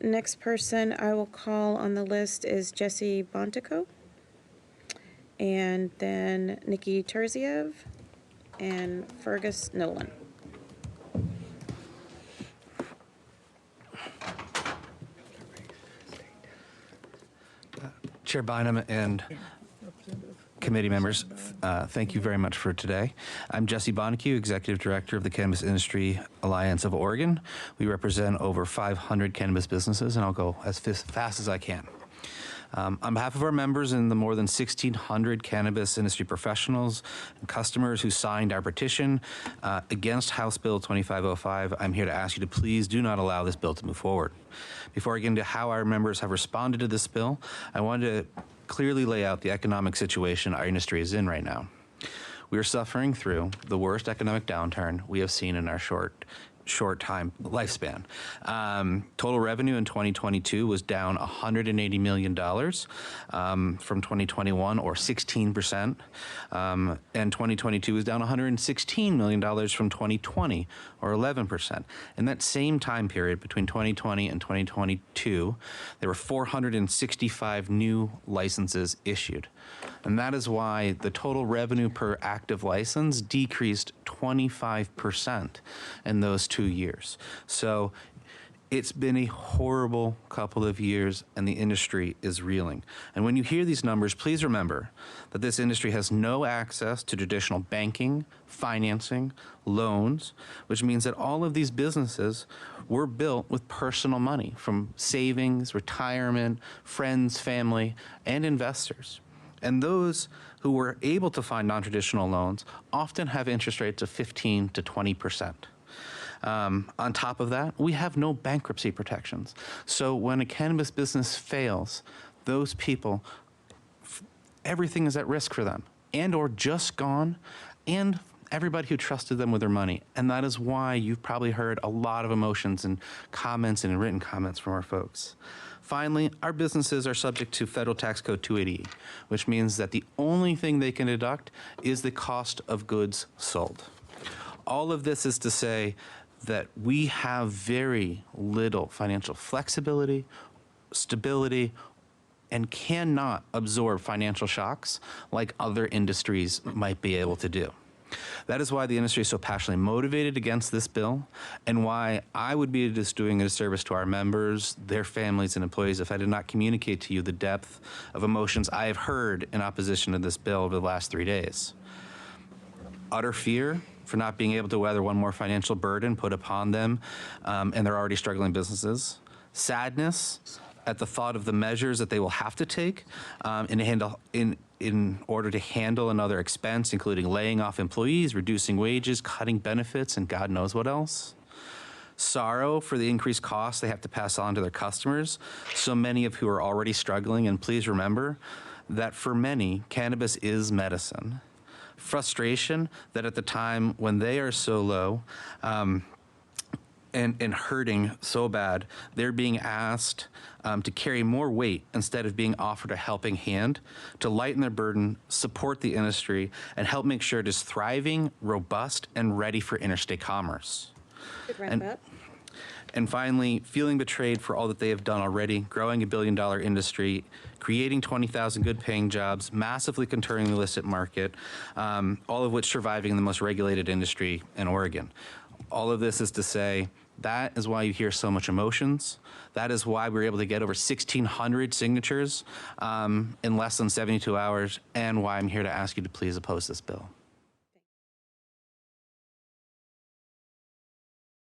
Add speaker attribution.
Speaker 1: Next person I will call on the list is Jesse Bontecou, and then Nikki Turziev and Fergus Nolan.
Speaker 2: Chair Bynum and committee members, thank you very much for today. I'm Jesse Bontecou, Executive Director of the Cannabis Industry Alliance of Oregon. We represent over 500 cannabis businesses, and I'll go as fast as I can. On behalf of our members and the more than 1,600 cannabis industry professionals and customers who signed our petition against House Bill 2505, I'm here to ask you to please do not allow this bill to move forward. Before I get into how our members have responded to this bill, I wanted to clearly lay out the economic situation our industry is in right now. We are suffering through the worst economic downturn we have seen in our short time lifespan. Total revenue in 2022 was down $180 million from 2021, or 16%. And 2022 was down $116 million from 2020, or 11%. In that same time period between 2020 and 2022, there were 465 new licenses issued. And that is why the total revenue per active license decreased 25% in those 2 years. So it's been a horrible couple of years, and the industry is reeling. And when you hear these numbers, please remember that this industry has no access to traditional banking, financing, loans, which means that all of these businesses were built with personal money from savings, retirement, friends, family, and investors. And those who were able to find non-traditional loans often have interest rates of 15 to 20%. On top of that, we have no bankruptcy protections. So when a cannabis business fails, those people, everything is at risk for them, and or just gone, and everybody who trusted them with their money. And that is why you've probably heard a lot of emotions and comments and written comments from our folks. Finally, our businesses are subject to Federal Tax Code 280, which means that the only thing they can deduct is the cost of goods sold. All of this is to say that we have very little financial flexibility, stability, and cannot absorb financial shocks like other industries might be able to do. That is why the industry is so passionately motivated against this bill, and why I would be just doing a disservice to our members, their families, and employees if I did not communicate to you the depth of emotions I have heard in opposition to this bill over the last 3 days. Utter fear for not being able to weather one more financial burden put upon them and their already struggling businesses. Sadness at the thought of the measures that they will have to take in order to handle another expense, including laying off employees, reducing wages, cutting benefits, and God knows what else. Sorrow for the increased costs they have to pass on to their customers, so many of who are already struggling. And please remember that for many, cannabis is medicine. Frustration that at the time when they are so low and hurting so bad, they're being asked to carry more weight instead of being offered a helping hand to lighten their burden, support the industry, and help make sure it is thriving, robust, and ready for interstate commerce.
Speaker 1: Good wrap up.
Speaker 2: And finally, feeling betrayed for all that they have done already, growing a billion-dollar industry, creating 20,000 good-paying jobs, massively conturning the illicit market, all of which surviving in the most regulated industry in Oregon. All of this is to say, that is why you hear so much emotions. That is why we were able to get over 1,600 signatures in less than 72 hours, and why I'm here to ask you to please oppose this bill.